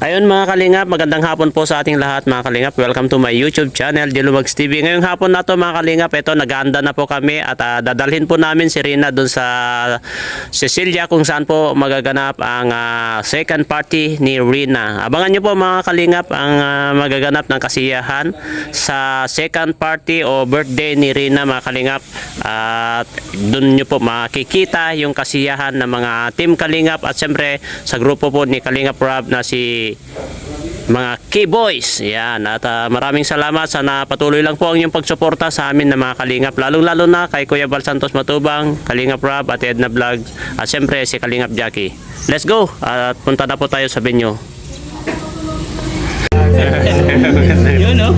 Ayun mga kalingap, magandang hapon po sa ating lahat mga kalingap. Welcome to my YouTube channel, Dilumags TV. Ngayong hapon na to mga kalingap, ito nag-aanda na po kami at dadalhin po namin si Rina doon sa Cecilia kung saan po magaganap ang second party ni Rina. Abangan nyo po mga kalingap ang magaganap ng kasiyahan sa second party o birthday ni Rina mga kalingap. At doon nyo po makikita yung kasiyahan ng mga team kalingap at siyempre sa grupo po ni Kalingap Rob na si mga K-Boys. Yan. At maraming salamat. Sana patuloy lang po ang inyong pagsuporta sa amin na mga kalingap. Lalong-lalo na kay Kuya Val Santos Matubang, Kalingap Rob at Edna Vlog. At siyempre si Kalingap Jackie. Let's go! At punta na po tayo sa venue. Yun no?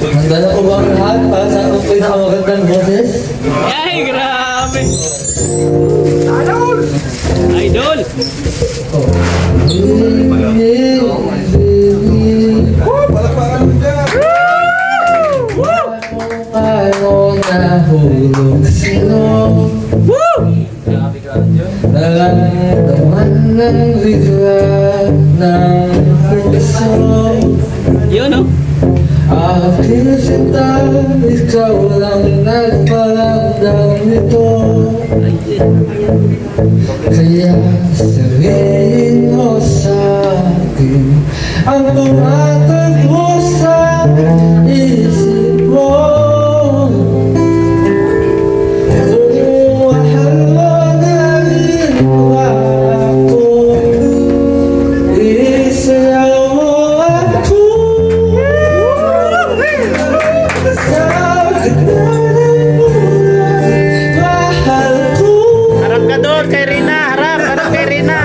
Handa na po ba ang lahat para sa akong pinakamagandang boses? Ay, grabe! Idol! Idol! Palakpakan mo dyan! Paano nahulog sino? Naramdaman ng bigla ng puso. Yun no? Aking sinta, ikaw lang nagparamdam nito. Kaya sabihin mo sa akin ang tumatagpo sa isip mo. Kung mahal mo na rin ako, isayaw mo ako. Harap ka doon kay Rina! Harap! Harap kay Rina!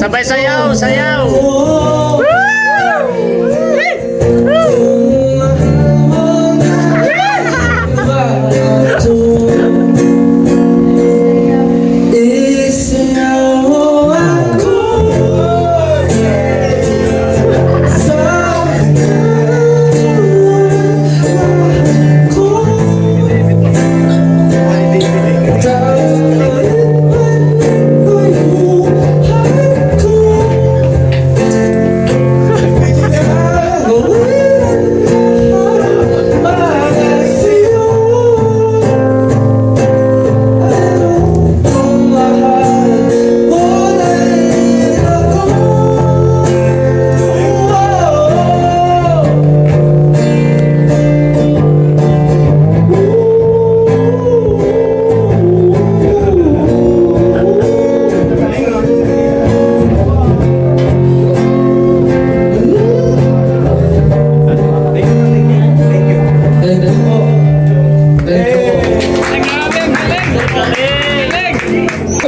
Sabay sayaw! Sayaw!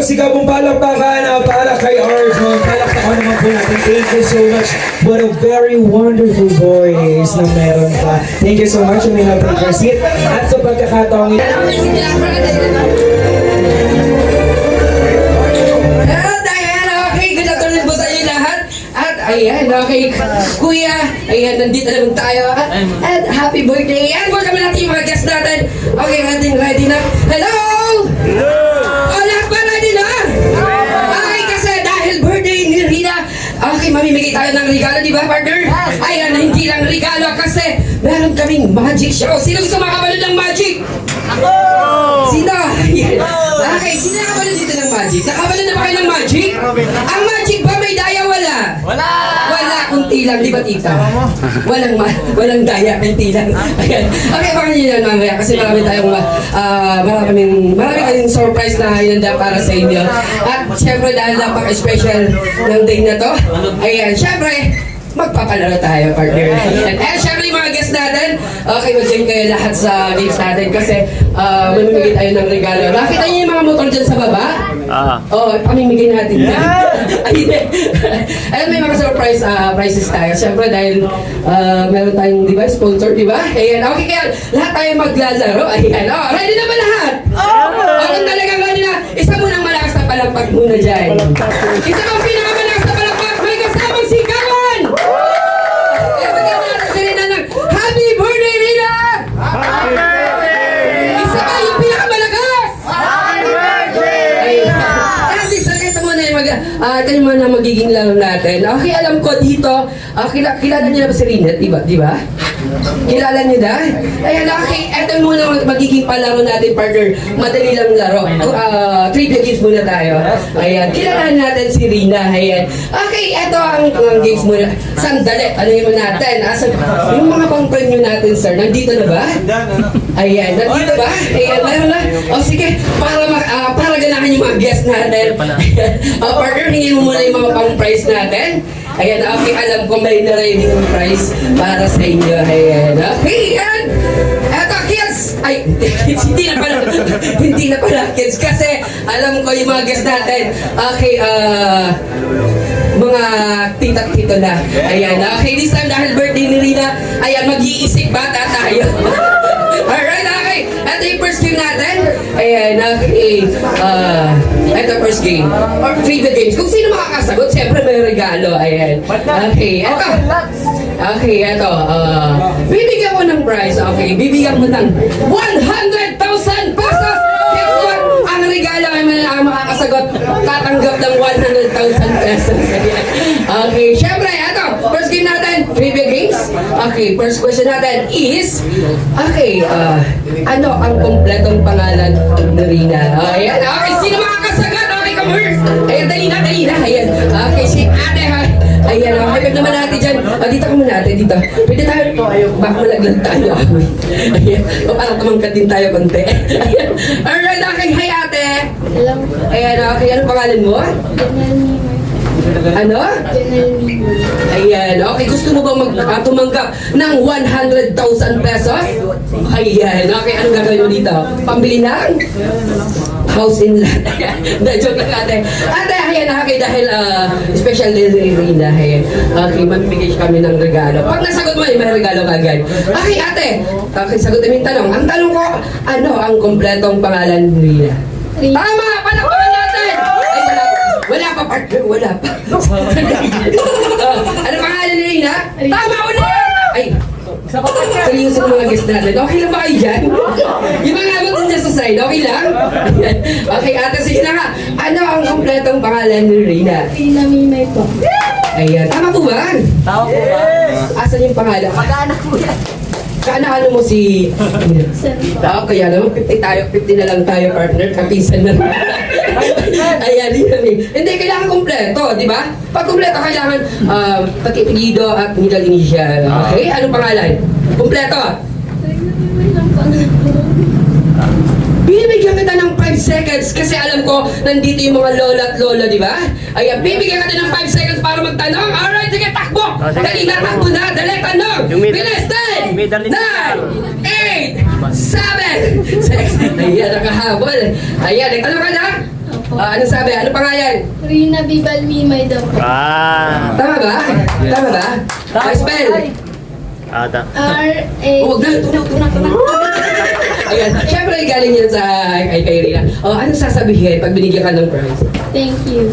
Sigabong palakpakan para kay Arjun. Palakpakan naman po natin. Thank you so much. What a very wonderful voice na meron ka. Thank you so much. You may now take your seat. At sa pagkakataong ito. Good afternoon po sa inyo lahat. At ayan, okay, kuya, ayan, nandito naman tayo. At happy birthday. And welcome natin yung mga guests natin. Okay, ready na. Hello! Hello! O, lahat ba ready na? Okay, kasi dahil birthday ni Rina, okay, mamimigay tayo ng regalo, di ba, partner? Ayan, hindi lang regalo kasi meron kaming magic show. Sino gusto makapanood ng magic? Ako! Sino? Okay, sino nakapanood dito ng magic? Nakapanood na ba kayo ng magic? Ang magic ba may daya wala? Wala! Wala, kunti lang, di ba tita? Walang daya, kunti lang. Ayan. Okay, baka nyo yan mamaya kasi marami kayong surprise na hinanda para sa inyo. At syempre dahil napaka-special ng day na to, ayan, syempre, magpapalaro tayo, partner. Ayan. Eh, syempre yung mga guests natin, okay, mag-join kayo lahat sa games natin kasi mamimigay tayo ng regalo. Nakita niyo yung mga motor dyan sa baba? Oo, pamimigay natin yan. Ayun, may mga surprise prizes tayo. Siyempre dahil meron tayong, di ba, sponsor, di ba? Ayan, okay, kaya lahat tayo maglalaro. Ayan, ready na ba lahat? Kung talagang ready na, isa munang malakas na palakpak muna dyan. Isa pang pinakamalakas na palakpak, may kasamang sigawan! Kaya magkakaroon natin si Rina ng Happy Birthday, Rina! Isa pa yung pinakamalakas! Ito yung mga magiging laro natin. Okay, alam ko dito, kilala niyo na ba si Rina? Di ba? Kilala niyo na? Ayan, okay, ito muna magiging palaro natin, partner. Madali lang laro. Trivia games muna tayo. Ayan, kilala natin si Rina. Ayan. Okay, ito ang games muna. Sandali, ano yun natin? Yung mga pang-premyo natin, sir, nandito na ba? Ayan, nandito ba? Ayan, meron na. O sige, para ganahan yung mga guests natin. Partner, hingin mo muna yung mga pang-prize natin. Ayan, okay, alam ko may na-ready yung prize para sa inyo. Ayan, okay, and eto, kids! Ay, hindi na pala kids kasi alam ko yung mga guests natin. Okay, mga tita-tito na. Ayan, okay, this time dahil birthday ni Rina, ayan, mag-iisip bata tayo. Alright, okay. Ito yung first game natin. Ayan, okay. Ito first game. Or trivia games. Kung sino makakasagot, siyempre may regalo. Ayan. Okay, ito. Okay, ito. Bibigyan ko ng prize. Okay, bibigyan mo ng 100,000 pesos! Guess what? Ang regalo ay makakasagot. Tatanggap ng 100,000 pesos. Okay, syempre, ito. First game natin, trivia games. Okay, first question natin is, okay, ano ang kompletong pangalan ni Rina? Ayan, okay, sino makakasagot? Okay, come here. Ayan, dali na. Ayan, okay, si ate, ha? Ayan, okay, pag naman natin dyan. Dito ka muna natin, dito. Pwede tayo, baka malaglag tayo. Ayan, parang tumangkat din tayo konti. Ayan, alright, okay, hi ate. Hello. Ayan, okay, anong pangalan mo? Ano? Ayan, okay, gusto mo bang tumanggap ng 100,000 pesos? Ayan, okay, anong gagawin mo dito? Pambili ng? House in lot. Joke lang ate. Ate, ayan, okay, dahil special day ni Rina, ayan. Okay, mamimigay kami ng regalo. Pag nasagot mo, may regalo ka agad. Okay, ate, okay, sagutin mo yung tanong. Ang tanong ko, ano ang kompletong pangalan ni Rina? Tama! Palakpakan natin! Ay, wala pa, partner, wala pa. Ano pangalan ni Rina? Tama ulit! Ay, seryoso ng mga guests natin. Okay lang ba kayo dyan? Yung mga abot din dyan sa side, okay lang? Okay, ate, sige na nga. Ano ang kompletong pangalan ni Rina? Rina Mimay po. Ayan, tama po ba? Tama po ba? Asan yung pangalan? Mag-anak mo yan. Kaano mo si... Sir po. Kaya naman, 50 na lang tayo, partner. Kapisan na lang. Ayan, yun eh. Hindi, kailangan kompleto, di ba? Pag kompleto, kailangan pati apelyido at middle initial. Okay? Anong pangalan? Kompleto. Rina Mimay lang po. Bibigyan kita ng 5 seconds kasi alam ko nandito yung mga lola at lola, di ba? Ayan, bibigyan kita ng 5 seconds para magtanong. Alright, sige, takbo! Dali na, takbo na, dali, tanong! Bilis, 10, 9, 8, 7, 6, ayan, nakahabol. Ayan, nagtanong ka na? Anong sabi? Ano pangalan? Rina Bibal Mimay daw po. Tama ba? Tama ba? Spell? R-A... Huwag na, tunak. Ayan, syempre galing yan sa kay Rina. Anong sasabihin pag binigyan ka ng prize? Thank you.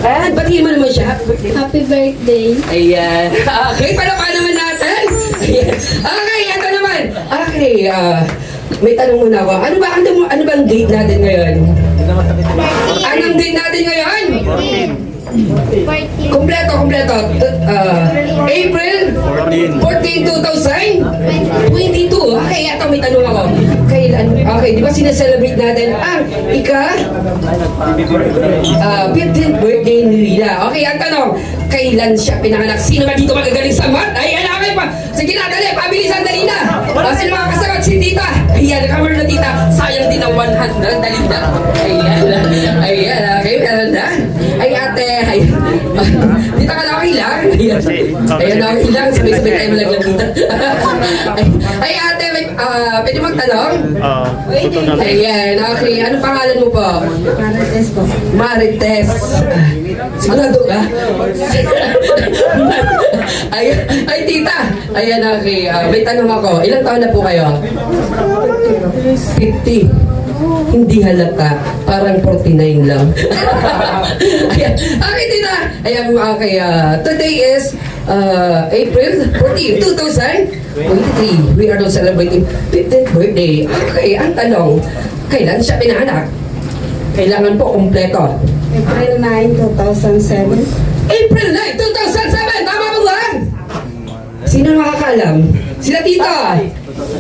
Ayan, batiin mo naman siya. Happy birthday. Happy birthday. Ayan. Okay, palapa naman natin. Ayan. Okay, ito naman. Okay, may tanong muna ako. Ano ba ang date natin ngayon? Anong date natin ngayon? Kompleto. April 14, 2022. Okay, ito may tanong ako. Kailan? Okay, di ba sineselebrate natin ang 15th birthday ni Rina? Okay, ang tanong, kailan siya pinanganak? Sino ba dito magagaling sa math? Ay, okay pa. Sige na, dali, pabilisan, dali na. Sino makakasagot? Si tita. Ayan, cover na tita. Sayang din ang 100. Dali na. Ayan, okay, meron na. Ay, ate, ay. Tita ka na, okay lang. Ayan, okay lang. Sabay-sabay tayo malaglag dito. Ay, ate, pwede magtanong? Ayan, okay. Ano pangalan mo po? Marites po. Marites. Sigurado ka? Ay, tita. Ayan, okay. May tanong ako. Ilang taon na po kayo? 50. Hindi halata. Parang 49 lang. Ayan. Okay, tita. Ayan, okay. Today is April 14, 2023. We are now celebrating 15th birthday. Okay, ang tanong, kailan siya pinanganak? Kailangan po kumpleto. April 9, 2007. April 9, 2007! Tama mo ba? Sino makakalam? Sila tito!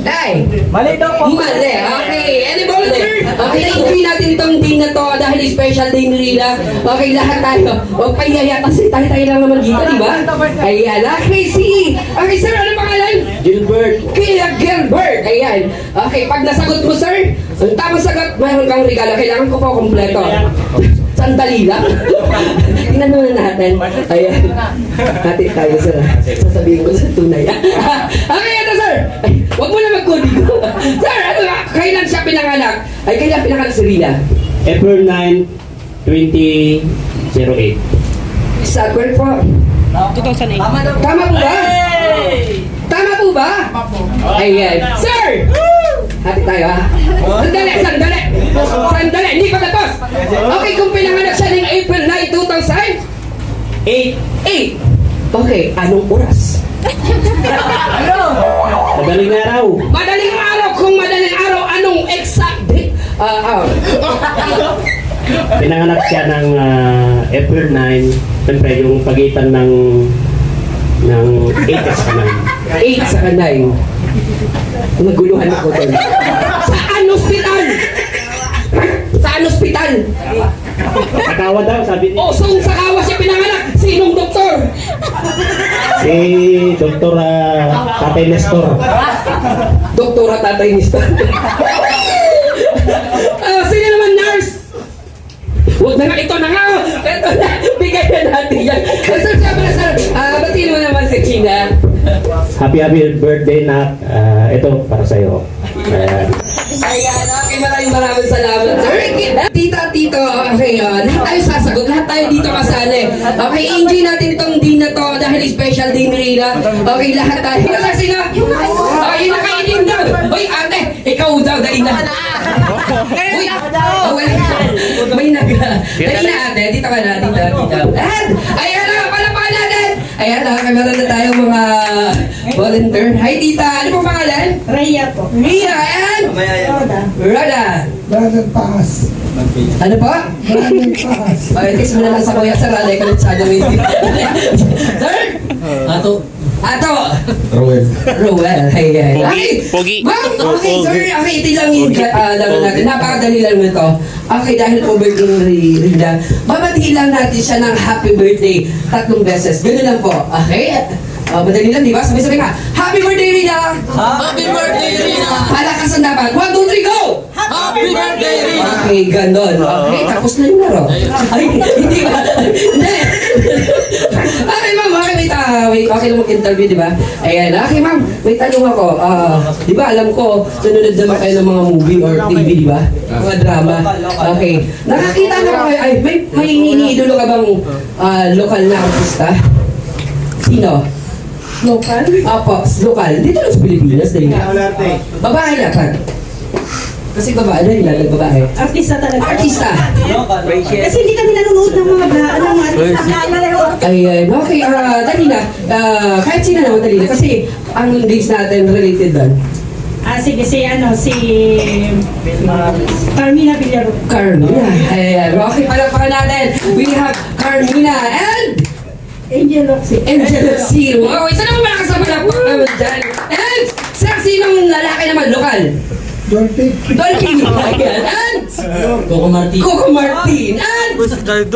Day! Mali daw po. Mali! Okay! Any volunteer? Okay, na-enjoy natin itong day na to dahil special day ni Rina. Okay, lahat tayo. Huwag pahiya kasi tayo lang naman dito, di ba? Ayan. Okay, si... Okay, sir, ano pangalan? Gilbert. Kaya Gilbert! Ayan. Okay, pag nasagot mo, sir, ang tamang sagot, mayroon kang regalo. Kailangan ko po kompleto. Sandali lang. Tingnan muna natin. Ayan. Hati tayo, sir. Sasabihin ko sa tunay. Okay, ito, sir. Ay, huwag mo na mag-code. Sir, ano nga? Kailan siya pinanganak? Ay, kailan pinanganak si Rina? April 9, 2008. Sa kwel po. 2008. Tama po ba? Tama po ba? Ayan. Sir! Hati tayo, ha? Sandali. Hindi pa tapos. Okay, kung pinanganak siya ng April 9, 2008. Okay, anong oras? Madaling araw. Madaling araw, kung madaling araw, anong exact date? Pinanganak siya ng April 9. Siyempre, yung pagitan ng 8 at saka 8 sa kanay. Naguluhan ako doon. Saan ospital? Saan ospital? 9. Kakawa daw, sabi niya. O, sa kawa siya pinanganak. Sinong doktor? Si Dr. Tatay Nestor. Doktora Tatay Nista. Sino naman nurse? Huwag na nga, ito na nga. Ito na, bigay na natin yan. Sir, sir, batiin mo naman si Gina. Happy birthday na. Ito para sa'yo. Ayan. Ayan, okay, maraming salamat, sir. Tita, tito, okay, lahat tayo sasagot, lahat tayo dito kasali. Okay, enjoy natin itong din na to dahil special day ni Rina. Okay, lahat tayo. Kasi nga, okay, nakainin daw. Uy, ate, ikaw daw, dali na. Uy, may dali na ate, dito ka na, dito. Ayan na, palapakan natin. Ayan na, meron na tayo mga volunteer. Hi, tita, ano po pangalan? Raya po. Ria, ayan. Roda. Rada. Brother Pass. Ano po? Brother Pass. Okay, text mo na lang sa kuya sa rally ka sa ano hindi. Sir? Ato. Rowell. Rowell. Hey. Pogi. Ma'am, okay, sir. Okay, ito lang yung lang natin. Napakadali lang nito. Okay, dahil po birthday ni Rina, babatiin lang natin siya ng happy birthday 3 beses. Ganun lang po. Okay? Madali lang, di ba? Sabi-sabi ka, happy birthday, Rina! Happy birthday, Rina! Palakasan dapat. 1, 2, 3, go! Happy birthday, Rina! Okay, ganon. Okay, tapos na yung laro. Ay, hindi ba? Hindi. Okay, ma'am. Okay, okay lang mag-interview, di ba? Ayan. Okay, ma'am. May tanong ako. Di ba, alam ko, nanonood naman kayo ng mga movie or TV, di ba? Mga drama. Okay. Nakakita na ba kayo? Ay, may iniidolo ka bang lokal na artista? Sino? Local. Apo, lokal. Dito lang sa Pilipinas. Babae lahat. Kasi babae na nila, nagbabae. Artista talaga. Artista. Kasi hindi kami nanonood ng mga artista. Ayan, okay, dali na. Kahit sino naman dali na. Kasi ang days natin related doon. Sige, si Carmina Villarro. Carmina. Ayan. Okay, palakpakan natin. We have Carmina and Angel Oxy. Angela C. Wow, isa naman malakas sa palakpak naman dyan. And sa sinong lalaki naman, lokal? Dolphy. Ayan. And Coco Martin. Coco Martin. And Richard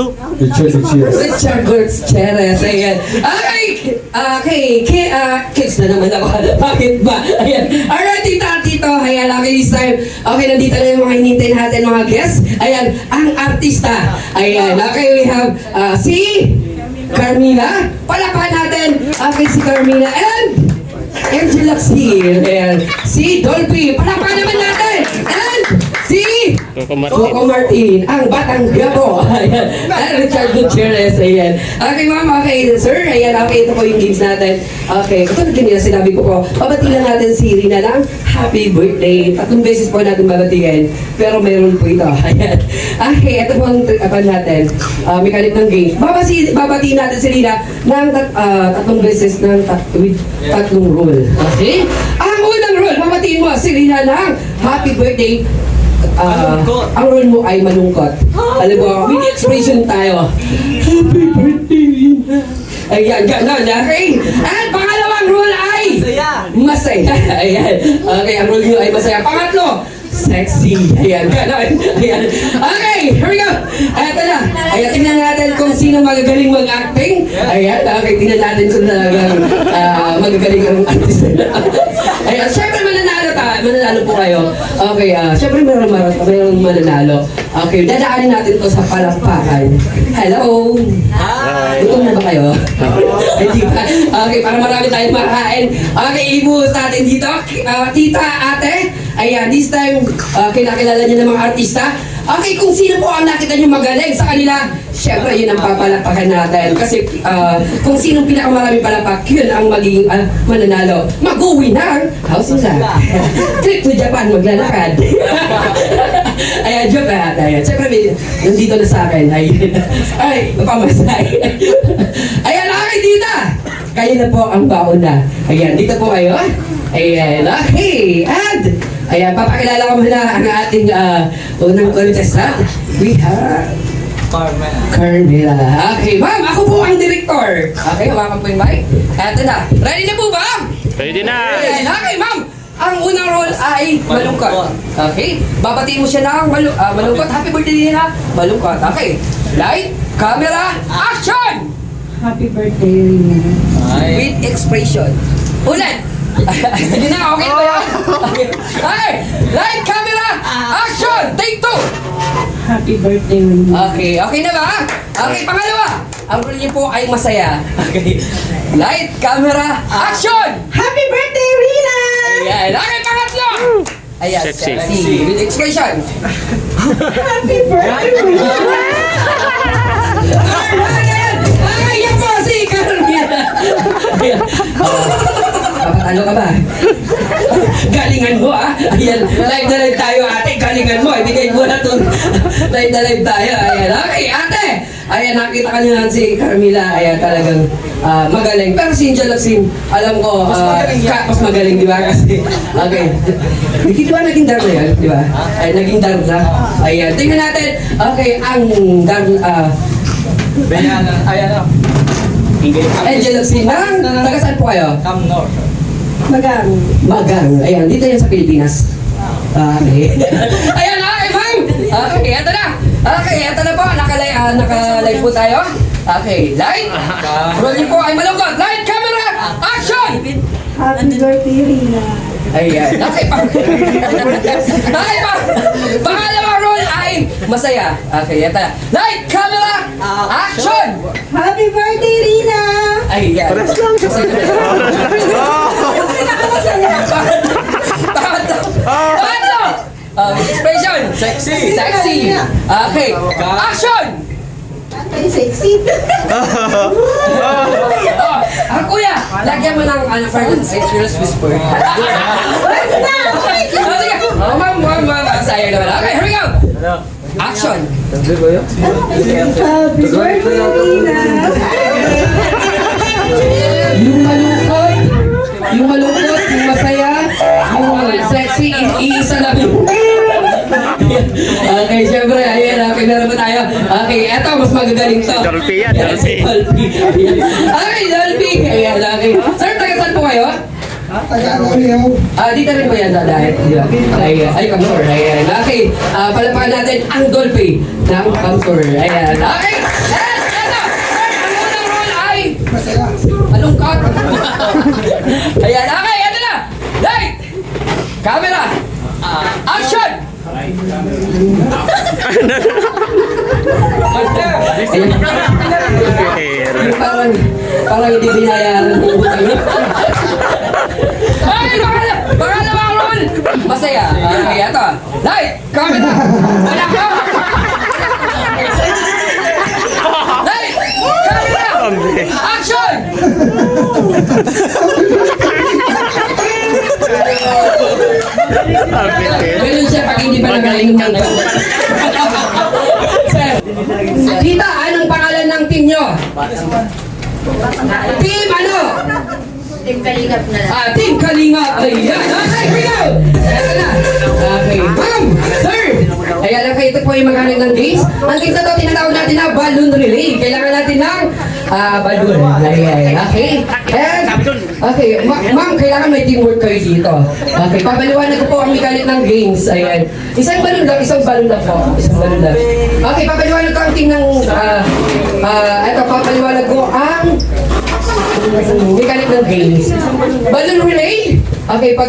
Gutierrez. Ayan. Okay, kids na naman ako. Bakit ba? Ayan. Alright, tito. Ayan, okay, this time. Okay, nandito na yung mga hinintay natin mga guests. Ayan, ang artista. Ayan, okay, we have si Carmina. Palakpakan natin. Okay, si Carmina. And Angela C. Ayan. Si Dolphy. Palakpakan naman natin. And si Coco Martin, ang batang gabo. Ayan. At Richard Gutierrez. Ayan. Okay, ma'am. Okay, sir. Ayan. Okay, ito po yung games natin. Okay. Ito na kanina sinabi ko po. Pabatiin natin si Rina ng happy birthday. 3 beses po natin babatiin. Pero mayroon po ito. Ayan. Okay, ito po ang natin. Mechanic ng game. Babatiin natin si Rina ng 3 beses ng with 3 rule. Okay? Ang unang rule, babatiin mo si Rina ng happy birthday. Ang role mo ay malungkot. Alam mo, with expression tayo. Happy birthday! Ayan, gano'n, okay? At pangalawang rule ay masaya. Ayan. Okay, ang rule nyo ay masaya. Pangatlo, sexy. Ayan, gano'n. Ayan. Okay, here we go. Eto na. Ayan, tingnan natin kung sino magagaling mag-acting. Ayan, okay, tingnan natin kung talagang magagaling ang artist. Ayan, syempre mananalo po kayo. Okay, syempre mayroong mananalo. Okay, dadaanin natin to sa palakpakan. Hello! Gutom na ba kayo? Hindi ba? Okay, para marami tayong makain. Okay, ibuhos natin dito. Tita, ate. Ayan, this time, kinakilala niyo ng mga artista. Okay, kung sino po ang nakita niyo magaling sa kanila, syempre yun ang papalakpakan natin. Kasi kung sinong pinakamaraming palakpak, yun ang magiging mananalo. Mag-uwi ng house nila. Trip to Japan, maglalakad. Ayan, joke lahat. Ayan, syempre nandito na sa akin. Ayan. Ay, mapamasay. Ayan, okay, tita. Kayo na po ang bauna. Ayan, dito po kayo. Ayan, okay. And, ayan, papakilala ko muna ang ating unang contestant. We have Carmela. Okay, ma'am, ako po ang director. Okay, hawakan po yung mic. Eto na. Ready na po ba? Ready na! Ayan, okay, ma'am. Ang unang role ay malungkot. Okay? Babatiin mo siya ng malungkot. Happy birthday na. Malungkot. Okay. Light, camera, action! Happy birthday, Rina. With expression. Ulit! Sige na, okay na ba yan? Okay. Light, camera, action! Take 2! Happy birthday, Rina. Okay, okay na ba? Okay, pangalawa. Ang role niyo po ay masaya. Okay. Light, camera, action! Happy birthday, Rina! Ayan. Okay, pangatlo! Ayan, Sexy. With expression. Happy birthday, Rina! Ayan! Okay, yan po si Carmela. Ayan. Papatalo ka ba? Galingan mo Ayan, live na live tayo ate. Galingan mo. Ibigay mo na itong live na live tayo. Ayan, okay ate. Ayan, nakita ka nyo si Carmela. Ayan, talagang magaling. Pero si Angel Lacsin, alam ko, mas magaling, di ba? Kasi, okay. Di ba naging dar na yan? Di ba? Ay, naging dar na. Ayan, tingnan natin. Okay, ang dar, Angel Lacsin, taga saan po kayo? Magang. Magang. Ayan, dito yan sa Pilipinas. Okay. Ayan, okay, ma'am. Okay, eto na. Okay, eto na po. Naka-live po tayo. Okay, light. Rolling po ay malungkot. Light, camera, action! Happy birthday, Rina. Ayan. Okay, okay, pangalawa roll ay masaya. Okay, eto na. Light, camera, action! Happy birthday, Rina! Ayan. Pangatlo! Expression! Sexy! Okay, action! Ay, sexy. Kuya, lagyan mo ng Fernand's Whisper. Sige, ma'am, sayang naman. Okay, here we go! Action! Happy birthday, Rina! Yung malungkot, yung masaya, yung mas magagaling to. Dolphy yan, Ayan, si Dolphy. Dolphy. Okay, Dolphy. Ayan, okay. Sir, taga saan po kayo? Dito rin po yan dahil. Ay, Kamsur. Ayan, okay. Palapakan natin ang Dolphy ng Kamsur. Ayan, okay. Yes, eto. Sir, ang unang rule ay malungkot. Ayan, okay, eto na. Light! Camera! Action! Ayan. Parang hindi binayaran ng utang niya. Okay, pangalawang rule! Masaya. Okay, eto. Light! Camera! Wala ka! Light! Camera! Action! Ganun siya pag hindi pa nagaling ng Sir, Tita, anong pangalan ng team nyo? Team ano? Team Kalingap na lang. Team Kalingap. Ayan. Okay, we go. Eto na. Okay. Ma'am, sir. Ayan lang kayo, ito po yung maghanap ng games. Ang games na ito, tinatawag natin na balloon relay. Kailangan natin ng balloon. Ayan. Okay. And, okay. Ma'am, kailangan may teamwork kayo dito. Okay. Papaliwanag ko po ang mechanic ng games. Ayan. Isang balloon lang po. Isang balloon lang. Okay, papaliwanag ko ang team ng, ito, papaliwanag ko ang mechanic ng games. Balloon relay. Okay, pag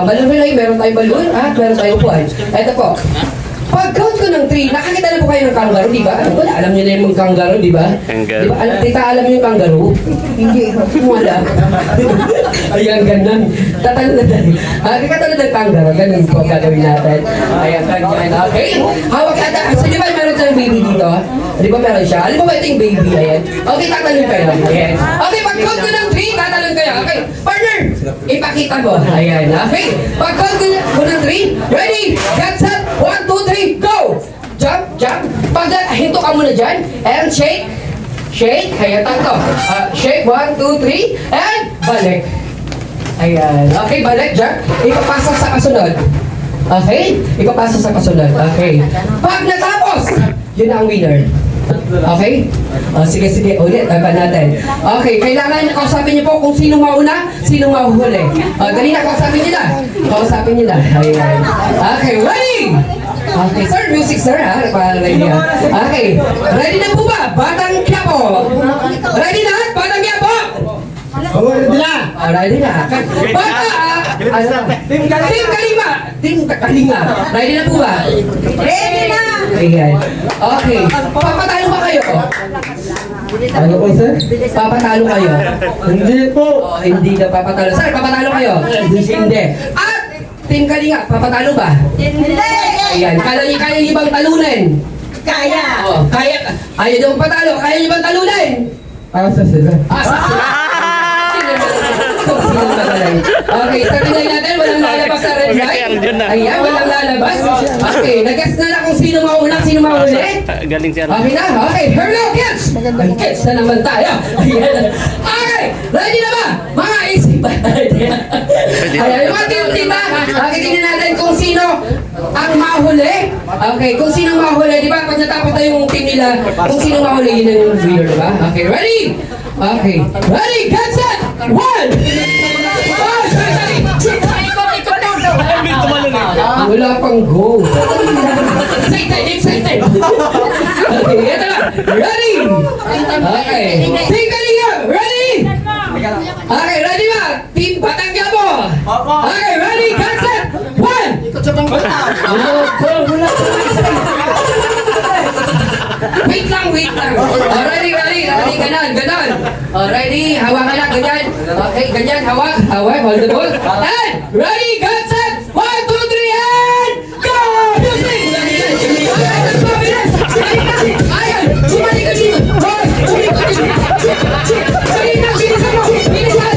balloon relay, meron tayong balloon at meron tayong upuan. Ito po. Pag count ko ng 3, nakakita na po kayo ng kangaroo, di ba? Wala, alam niyo na yung kangaroo, di ba? Kangaroo. Di ba? Tita, alam niyo yung kangaroo? Hindi, wala. Ayan, ganun. Tatalo na tayo. Katulad ng kangaroo, ganun po gagawin natin. Ayan, ganyan. Okay? Hawak ata. So, di ba meron tayong baby dito? Di ba meron siya? Alam mo ba ito yung baby? Ayan. Okay, tatalon kayo. Ayan. Okay, pag count ko ng 3, tatalon kayo. Okay, partner, ipakita mo. Ayan. Okay, pag count ko ng 3, ready, get set, 1, 2, 3, go! Jump, jump. Pag hinto ka muna dyan, and shake, shake. Ayan, tanto. Shake, 1, 2, 3, and balik. Ayan. Okay, balik, jump. Ipapasa sa kasunod. Okay? Ipapasa sa kasunod. Okay. Pag natapos, yun ang winner. Okay? Sige, ulit. Laban natin. Okay, kailangan kausapin niyo po kung sino mauna, sino mahuhuli. Dali na, kausapin niyo na. Kausapin niyo na. Ayan. Okay, ready? Okay, sir, music sir ha. Ready ha. Okay, ready na po ba? Batang Quiapo. Ready na? Batang Quiapo? Ready na. Ready na. Team Kalinga. Team Kalinga. Ready na po ba? Ready na. Ayan. Okay. Papatalo ba kayo? Ano po, sir? Papatalo kayo? Hindi po. Hindi na papatalo. Sir, papatalo kayo? Hindi. At Team Kalinga, papatalo ba? Hindi! Ayan. Kaya niyo bang talunan? Kaya! Kaya. Ayaw niyo bang patalo? Kaya niyo bang talunan? Asa sila? Okay, sabihin natin, walang lalabas sa red light. Ayan, walang lalabas. Okay, nag-guess na lang kung sino mauna, sino mahuli. Galing siya. Okay na, okay, here we go, kids! Kids na naman tayo. Ayan. Okay, ready na ba? Mga isipan natin. Ayan, yung mga tita, tingnan natin kung sino ang mahuli. Okay, kung sino mahuli, di ba? Pag natapos na yung team nila, kung sino mahuli, yun ang winner, di ba? Okay, ready? Okay, ready, get set, 1! Wala pang go. Excited. Okay, ito na. Ready? Okay. Team Kalinga, ready? Okay, ready ba? Team Batang Quiapo. Okay, ready? Get set. 1! Wait lang. Ready, ganon. Ready, hawakan na, ganyan. Okay, ganyan, hawak, hold the ball. And, ready, get set, 1, 2, 3, and go! Music! Ayan, sumali ka dito. Bilisan mo! Bilisan!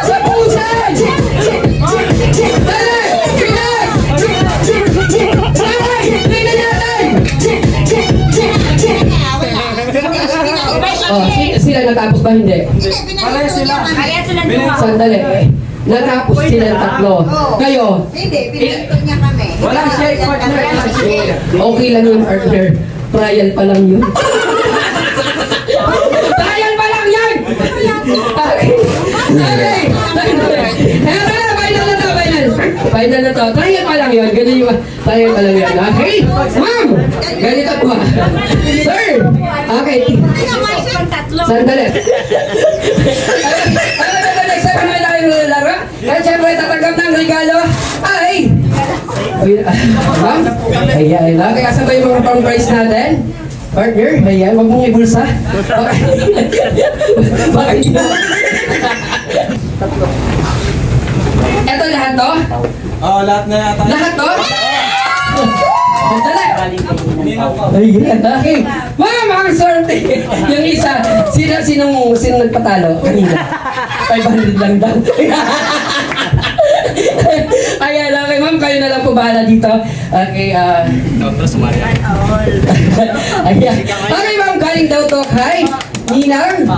Sa pusan! Dali! Bilis! Tingnan natin! Sila natapos ba? Hindi. Kaya sila duma. Sandali. Natapos silang tatlo. Kayo, Hindi, pinito niya kami. Walang share partner. Okay lang yung partner. Trial pa lang yun. Trial pa lang yan! Okay. Eto na, final na to, final. Final na to. Trial pa lang yun. Ganun yung trial pa lang yun. Okay? Ma'am! Ganito po. Sir! Okay. Sandali. Next time naman tayo laro. At syempre, tatanggap ng regalo ay... Ma'am? Ayan. Okay, asan ba yung mga pang-prize natin? Partner, ayan, huwag mong ibulsa. Bakit yun? Eto lahat to? Oo, lahat na yata. Lahat to? Dali! Ayan, okay. Ma'am, ang swerte. Yung isa, sinong nagpatalo kanina? 500 lang daw. Ayan, okay ma'am, kayo na lang po bahala dito. Okay, ayan. Okay ma'am, galing daw to kay Ninang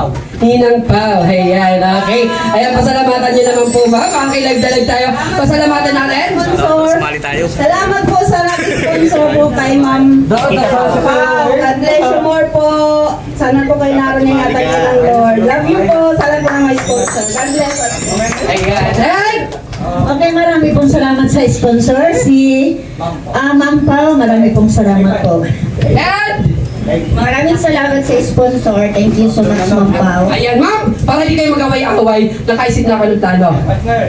Pao. Ayan, okay. Ayan, pasalamatan niyo naman po ma'am. Okay, live tayo. Pasalamatan natin. Sponsor. Salamat po sa nag-sponsor po kay Ma'am. Wow, God bless you more po. Sana po kayo naroon-ingatan niyo ng Lord. Love you po. Sana po na may sponsor. God bless us. Ayan. Okay, marami pong salamat sa sponsor, si Ma'am Pao. Marami pong salamat po. Ayan. Maraming salamat sa sponsor. Thank you so much, Ma'am Pao. Ayan, ma'am, para hindi kayo mag-away-away, nakaisip na ako ng plano.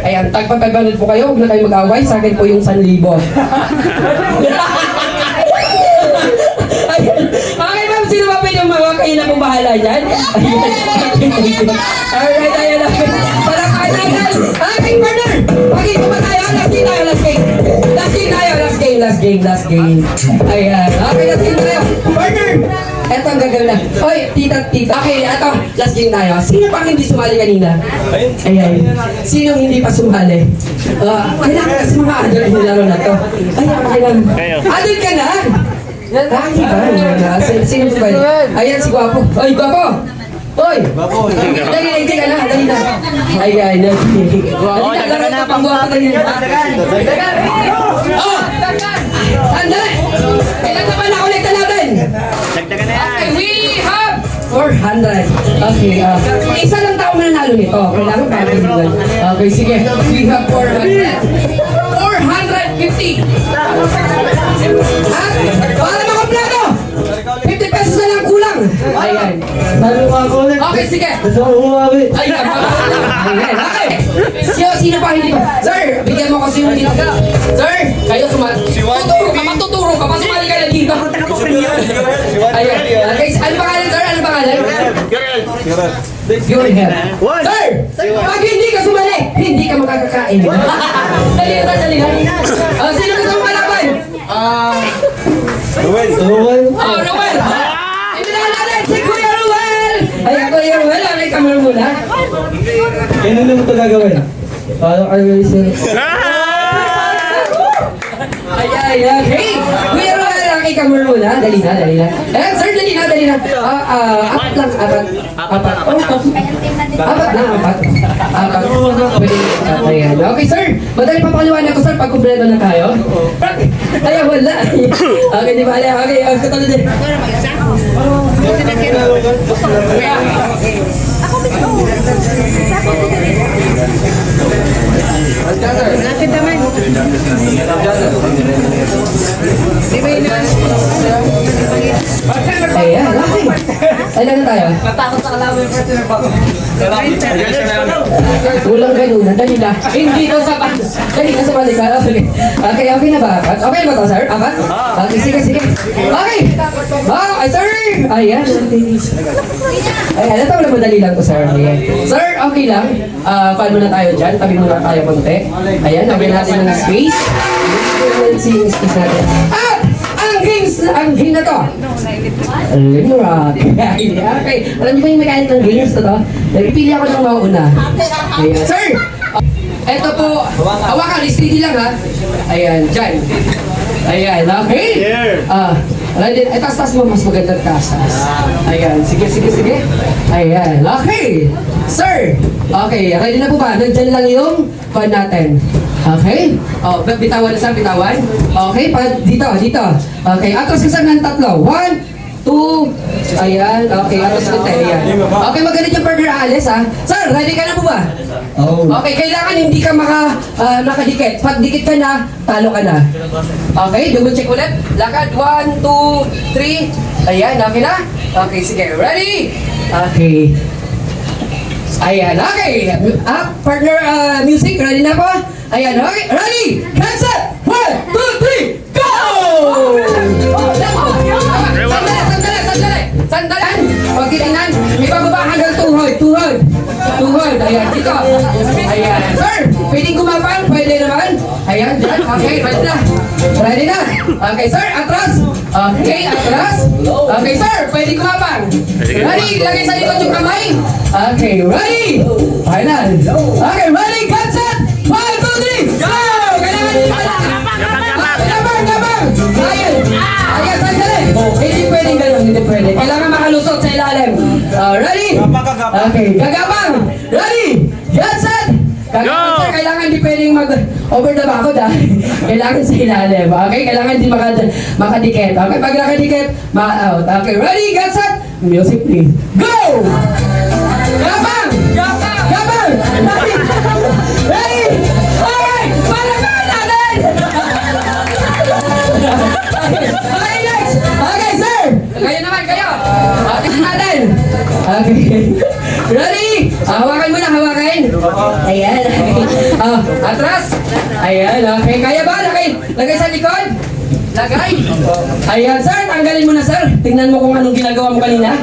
Ayan, tagpapagbanod po kayo, huwag na kayo mag-away, sa akin po yung 1,000. Ayan. Okay, ma'am, sino ba pwede umawa? Kayo na pong bahala dyan. Ayan. Alright, ayan na. Para kayo natin. Aking partner! Pagin ko ba tayo? Last game tayo, last game. Last game. Ayan. Okay, last game tayo. Partner! Eto ang gagawin na. Oy, tita. Okay, eto. Last game tayo. Sino pang hindi sumali kanina? Ayan. Sino hindi pa sumali? Kailangan kasi mga adult yung laro na to. Ayan, kailangan. Adult ka na? Sino ba yun? Ayan, si Gwapo. Oy, Gwapo! Oy! Dali na. Ayan, laro na pang Gwapo. Dali na. Oh! Sandali! Kailan naman nakolekta natin? Okay, we have 400. Okay, isa lang tao mananalo nito. Kailangan pa natin yun. Okay, sige. We have 400. 450. Para makampleto! 50 pesos na lang kulang. Ayan. Okay, sige. Ayan. Okay. Sino pa hindi pa? Sir, bigyan mo kasi yung dito. Sir, kayo sumali. Tuturo ka. Pasumali ka na dito. Ayan. Okay, ano pangalan, sir? Ano pangalan? Your hair. Sir, pag hindi ka sumali, hindi ka makakakain. Dali na. Sino gusto mong kalaban? Ruel. Oh, Ruel! Imbitahan natin si Kuya Ruel! Ay, Kuya Ruel, may kamera muna. Ano naman ito gagawin? Paano kayo sir? Ayan. Hey! Kuya Ruel, may kamera muna. Dali na. Eh, sir, dali na. Apat lang. Apat. Pwede. Ayan. Okay, sir. Madali pa paliwanag ko, sir, pag kumpleto na tayo. Ay, wala. Okay, di ba? Okay, katulad din. Ayan, okay. Ilan na tayo? Natakot sa kalaban yung partner pa. Kulang ganun. Dali na. Hindi daw sapat. Dali na sa balikan. Okay na ba? Okay na ba ito, sir? Apat? Okay, sige. Okay. Ay, sir! Ayan. Ayan, ito wala madali lang to, sir. Ayan. Sir, okay lang. Paano na tayo dyan? Tabi muna tayo konti. Ayan, lagyan natin ng space. Yung space natin. At ang game na to. Limrod. Okay. Alam niyo ba yung mechanic ng games na to? Nagpili ako ng mauna. Ayan. Sir! Eto po. Hawakan, steady lang ha. Ayan, dyan. Ayan, okay? Ready? Ay, taas mo, mas magandang taas. Ayan, sige. Ayan, okay. Sir, okay, ready na po ba? Nandyan lang yung pan natin. Okay? Oh, bitawan na sir, bitawan. Okay, dito. Okay, atras ka sir ng tatlo. 1, 2, ayan, okay, atras ka tayo, ayan. Okay, magalit yung partner alis, ha? Sir, ready ka na po ba? Oh. Okay, kailangan hindi ka nakadikit. Pag dikit ka na, talo ka na. Okay, double check ulit. Lakad, 1, 2, 3. Ayan, okay na? Okay, sige, ready? Okay. Ayan, okay. Partner music, ready na po? Ayan, okay, ready? Get set! 1, 2, 3, go! Sandali! Huwag titingnan. May bababa hanggang tuhod. Ayan, dito. Ayan. Sir, pwedeng kumapang? Pwede naman. Ayan, dyan. Okay, ready na. Okay, sir, atras. Okay, atras. Okay, sir, pwede kumapang. Ready, lagay sa likod yung kamay. Okay, ready. Final. Okay, ready, cut set. 1, 2, 3, go! Gabang! Ayan, sandali. Hindi pwedeng ganun, hindi pwede. Kailangan makalusot sa ilalim. Ready? Okay, gagabang. Ready? Get set! Gagabang, sir, kailangan hindi pwedeng over the back kailangan sa ilalim. Okay, kailangan hindi makadikit. Okay, pag nakadikit, ma-out. Okay, ready? Get set! Music please. Go! Gabang! Ready? Okay, palakpakan natin! Okay, next! Okay, sir! Kayo naman, kayo! Okay, natin! Okay. Ready? Hawakan mo na, hawakan! Ayan. Atras! Ayan, okay. Kaya ba? Lagay sa likod? Lagay! Ayan, sir! Tanggalin mo na, sir! Tingnan mo kung anong ginagawa mo kanina.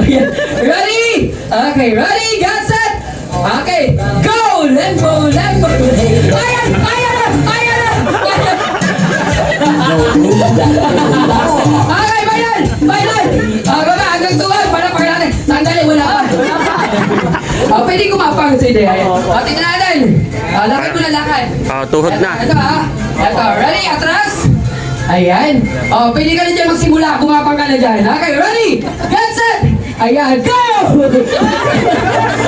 Ayan. Ready? Okay, ready? Get set! Okay, go! Lembo! Ayan na! Okay, bayan! Baba, hanggang tuwag, para natin. Sandali, wala ka. Pwede kumapang sa ide. Tingnan natin. Lakad mo na, lakad. Tuhod na. Ito, ready? Atras? Ayan. Pwede ka na dyan magsimula. Kumapang ka na dyan. Okay, ready? Get set! Ayan, go!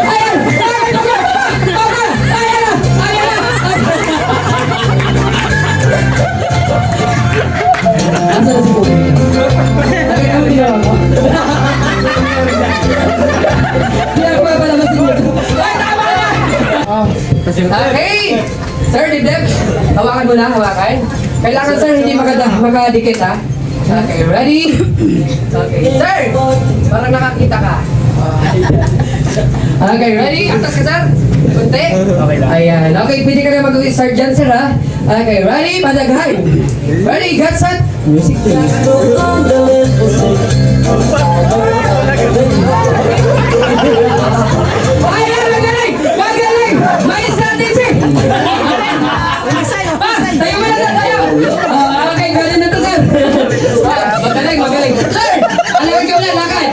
Ayan! Baba! Ayan na! Nasaan na si Pogi? Nakita mo ginawa mo? Ginagawa pa naman siguro. Ay, tama na! Okay! Sir, dibdib. Hawakan mo na, hawakan. Kailangan, sir, hindi makadikit, ha? Okay, ready? Okay, sir! Parang nakakita ka. Okay, ready? Atas ka, sir? Kunti? Ayan. Okay, pwede ka na mag-start dyan, sir, ha? Okay, ready? Padaghay. Ready? Get set? Music, please. Ayan! Magaling! May strategy! Tayo mo na, sir! Tayo! Okay, galing na to, sir. Magaling. Sir! Alagay ka ulit, lakad.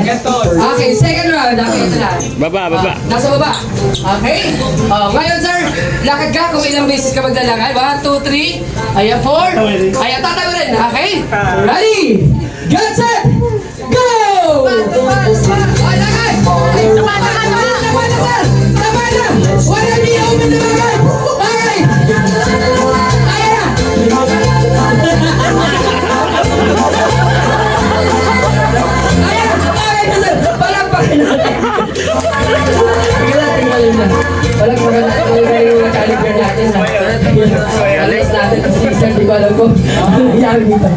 Okay, second round. Okay, ito na. Baba. Nasa baba. Okay? Ngayon, sir, lakad ka kung ilang beses ka maglalakad. 1, 2, 3. Ayan, 4. Ayan, tatayo rin. Okay? Ready? Get set! Go! Lakad! Tama na, sir! Tama na! Wala niyo open na bagay! Okay! Ayan na! Ayan! Okay na, sir! Palakpakan natin! Tingnan na. Palakpakan natin yung caliber natin. Alas natin ang season, di ko alam ko. Nangyari dito.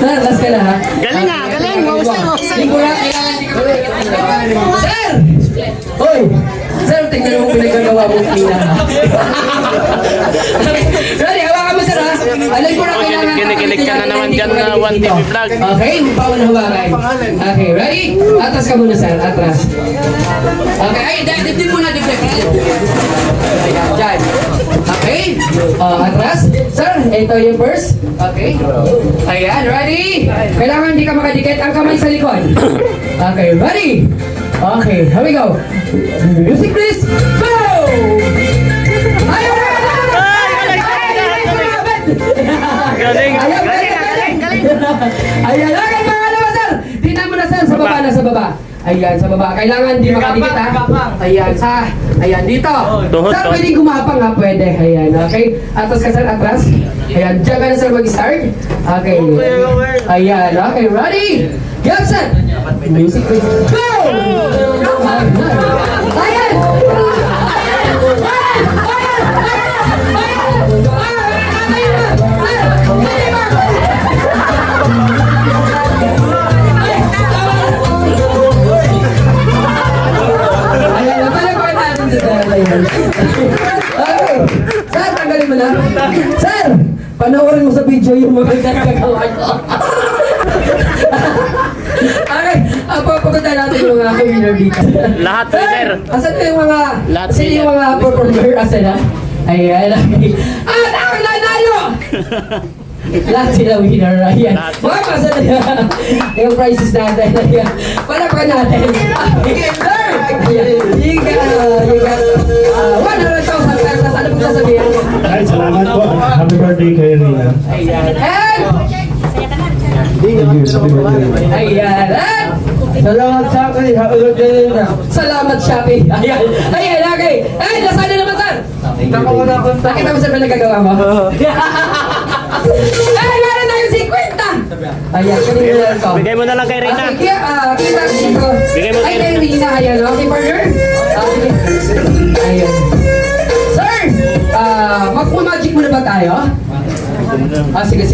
Last ka na, ha? Galing. Hindi ko na kailangan, di ka Sir! Hoy! Sir, tingnan mo pinagagawa mo kina, ha? Ready, hawakan mo, sir, ha? Alam ko na kailangan. Kinikilig ka na naman dyan na 1TV vlog. Okay, bawal na hawakan. Okay, ready? Atras ka muna, sir. Atras. Okay, ay, dibdib muna, dibdib. Ayan, dyan. Okay. Atras. Sir, ito yung first. Okay. Ayan, ready? Kailangan hindi ka makadikit ang kamay sa likod. Okay, ready? Okay, here we go. Music please. Go! Ayun! Galing. Ayan, galing. Ayan, okay, mga naman, sir. Tingnan mo na, sir, sa baba na, sa baba. Ayan, sa baba. Kailangan di makadikit, ha? Ayan, ayan, dito. Tuhod, Sir, tuhod. pwede gumapang, ha? Pwede. Ayan, okay. Atas ka, sir, atras. Ayan, diyan ka na, sir, mag-start. Okay. Ayan, okay, ready? Go, sir. Music, please. Go! Ayan! Ayan, napalagpakan natin si Sir. Ayan. Okay. Sir, tanggalin mo na. Sir, panoorin mo sa video yung mga gagawa ko. Okay, papunta natin yung mga winner dito. Lahat winner. Asan na yung mga, Lahat asan yung mga performer? Asan na? Ayan, okay. At ang nanalo! Lahat sila winner, ayan. Mga masa na yan. Yung prizes natin, ayan. Palakpan natin. Sir! Ayan, you got 100,000 pesos. Ano po sasabihin? Ay, salamat po. Happy birthday kay Rina. Ayan. Thank you. Happy birthday. Ayan. And Salamat sa akin. Happy birthday Rina. salamat, Shopee. Ayan. Ayan, okay. Ay, nasaan na naman, sir? Nakita mo, sir, ba nagagawa mo? Ay, meron tayong 50! Ayan, kanina lang to. Bigay mo na lang kay Rina. Okay, kita dito. Bigay mo Ay, kay kay Rina, ayan. Okay, partner? Okay. Ayan. Sir, mag-magic muna ba tayo?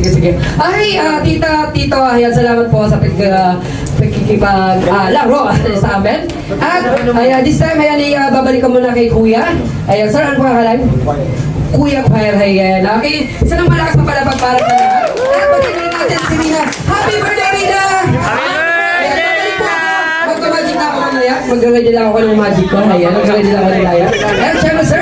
Sige. Ay, tito, ayan, salamat po sa laro sa amin. At, ayan, this time, ayan, babalik ko muna kay Kuya. Ayan, sir, ano pangalan? Kuya Choir, ayan. Okay, isa ng malakas na palapag para sa lahat. At pagkakaroon natin si Rina. Happy birthday, Rina! Happy birthday, Rina! Magka-magic na ako mamaya. Mag-ready lang ako ng magic ko. Ayan, mag-ready lang ako ng laya. Ayan, syempre, sir.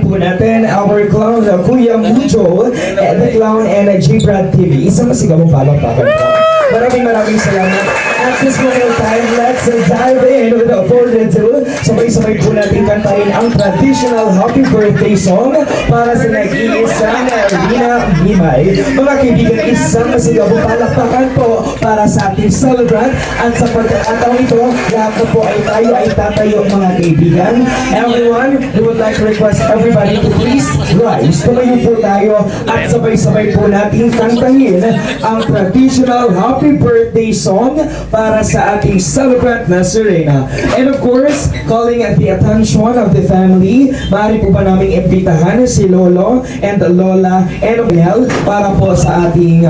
Po natin our clown Kuya Mujo, the clown and J-Brad TV. Isang masigabong palakpakan po. Maraming salamat. At this moment of time, let's dive in without further ado. Sabay-sabay po natin kantahin ang traditional happy birthday song para sa nag-iisang Rina Mimay. Mga kaibigan, isang masigabong palakpakan po para sa ating celebrant. At sa pagkakataon ito, lahat na po ay tayo ay tatayo mga kaibigan. Everyone, we would like to request everybody to please rise. Tumayo po tayo at sabay-sabay po natin kantahin ang traditional happy birthday song para sa ating celebrant na si Rina. And of course, calling at the attention of the family, maaari po ba namin imbitahan si Lolo and Lola and Mel para po sa ating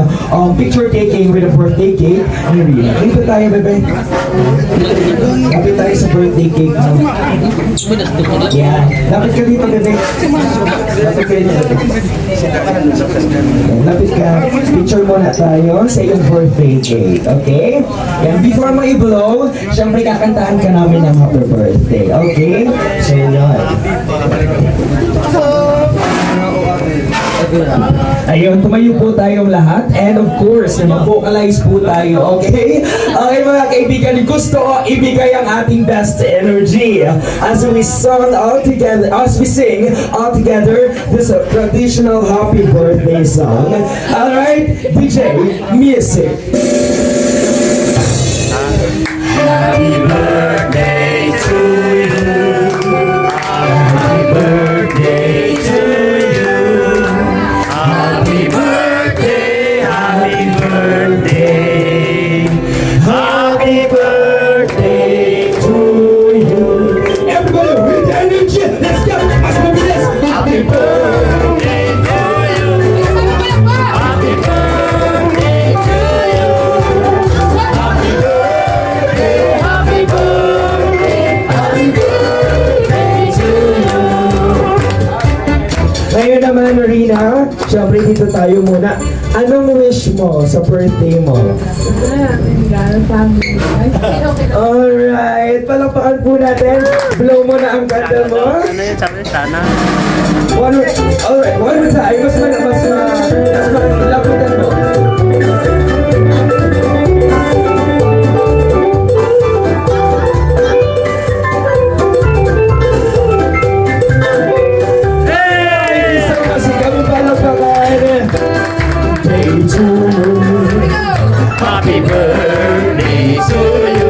picture taking with a birthday cake ni Rina. Dito tayo, bebe. Lapit tayo sa birthday cake. Yeah. Lapit ka dito, bebe. Lapit ka dito, bebe. Lapit ka. Picture muna tayo sa iyong birthday cake. Okay? And before mo i-blow, syempre kakantahan ka namin ng happy birthday. Okay? So yun. Ayun, tumayo po tayong lahat. And of course, mag-vocalize po tayo. Okay? Okay mga kaibigan, gusto ko ibigay ang ating best energy as we sing all together this traditional happy birthday song. Alright, DJ, music. Happy birthday to you. Happy birthday to you. Happy birthday, happy birthday. Happy birthday to you. Everybody with energy, let's go. Let's go with this. Happy birthday to you. Happy birthday to you. Happy birthday, happy birthday, happy birthday to you. Ngayon naman, Rina, syempre dito tayo muna. Anong wish mo sa birthday mo? Alright, palakpakan po natin. Blow mo na ang candle mo. Ano yun? Sabi sana. Alright, one more time. Mas lapitan mo. Isang masigabong palakpakan birthday to you.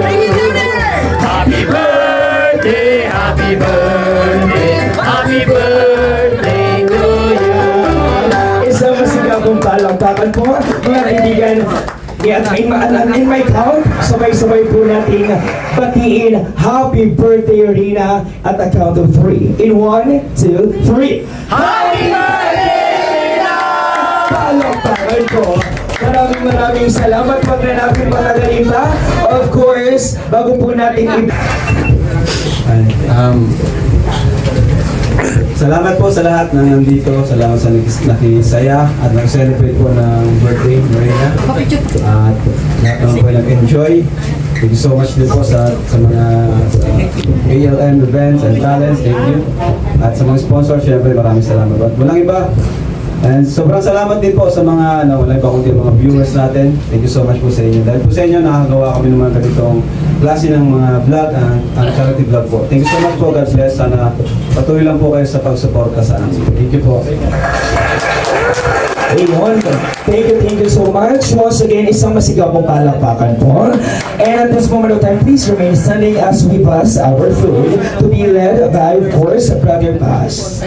Happy birthday, happy birthday, happy birthday to you. Isang masigabong palakpakan po, mga kaibigan. In my count, sabay-sabay po nating batiin Happy Birthday Rina at a count of 3. In 1, 2, 3. Happy Birthday Rina! Palakpakan po. Maraming salamat. Wag na natin patagalin pa. Of course, bago po natin Salamat po sa lahat na nandito. Salamat sa nakisaya at nag-celebrate po ng birthday, Marina. At lahat naman po nag-enjoy. Thank you so much din po sa mga ALM events and talents. Thank you. At sa mga sponsors, syempre maraming salamat. At walang iba. And sobrang salamat din po sa mga, wala iba kundi mga viewers natin. Thank you so much po sa inyo. Dahil po sa inyo, nakagawa kami ng mga ganitong klase ng mga vlog, charity vlog po. Thank you so much po, God bless. Sana patuloy lang po kayo sa pagsuporta sa amin. Thank you po. Ayun. Thank you so much. Once again, isang masigabong palakpakan po. And at this moment of time, please remain standing as we pass our food to be led by, of course, Brother Paz.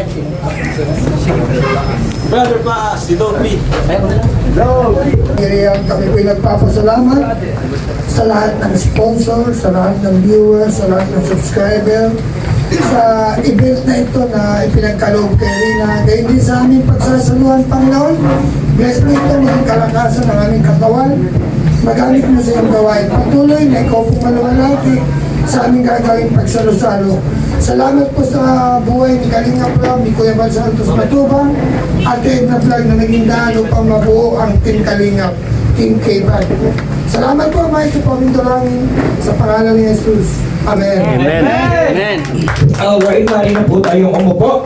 Brother Pa, si Dolphy. Kaya kami po'y nagpapasalamat sa lahat ng sponsor, sa lahat ng viewers, sa lahat ng subscriber, sa event na ito na ipinagkaloob kay Rina. Gayun din sa aming pagsasaluhan, Panginoon. Bless mo ito, maging kalakasan ng aming katawan. Magamit mo sa iyong gawain. Patuloy na ikaw pong maluwalhati sa aming gagawing pagsalo-salo. Salamat po sa buhay ni Kalinga Vlog, ni Kuya Bal Santos Matubang, at kay Edna Vlog na naging daan upang mabuo ang Team Kalinga, Team K-Bal. Salamat po, Mike, po aming dalangin sa pangalan ni Jesus. Amen. Amen. Alright, mari na po tayong umupo.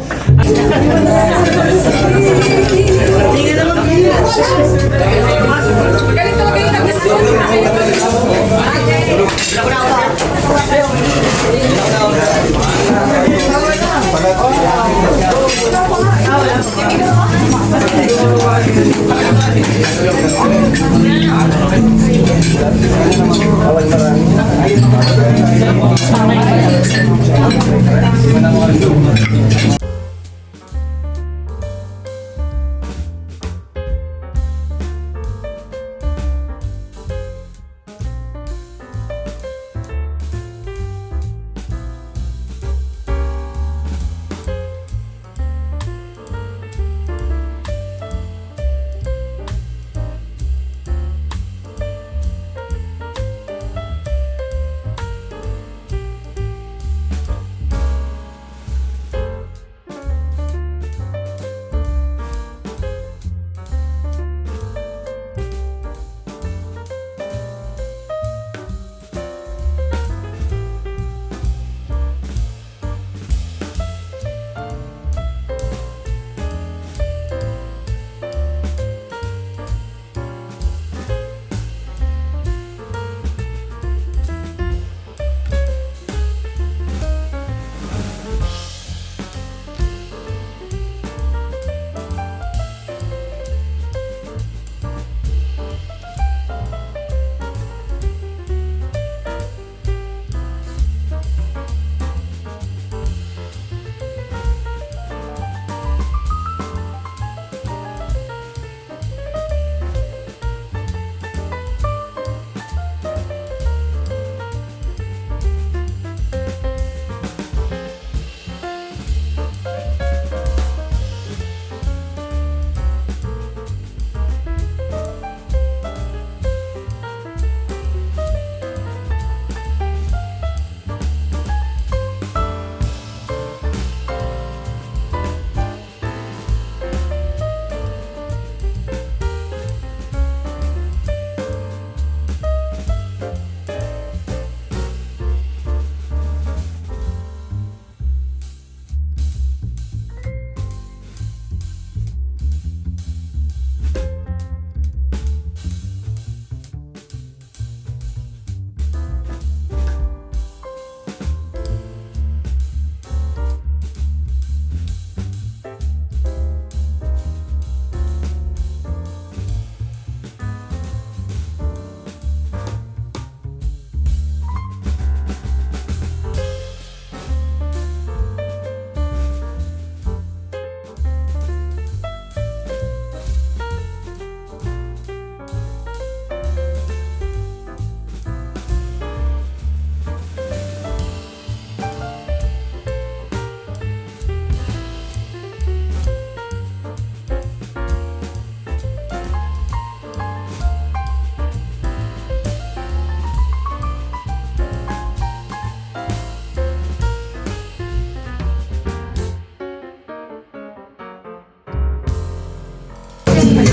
TV.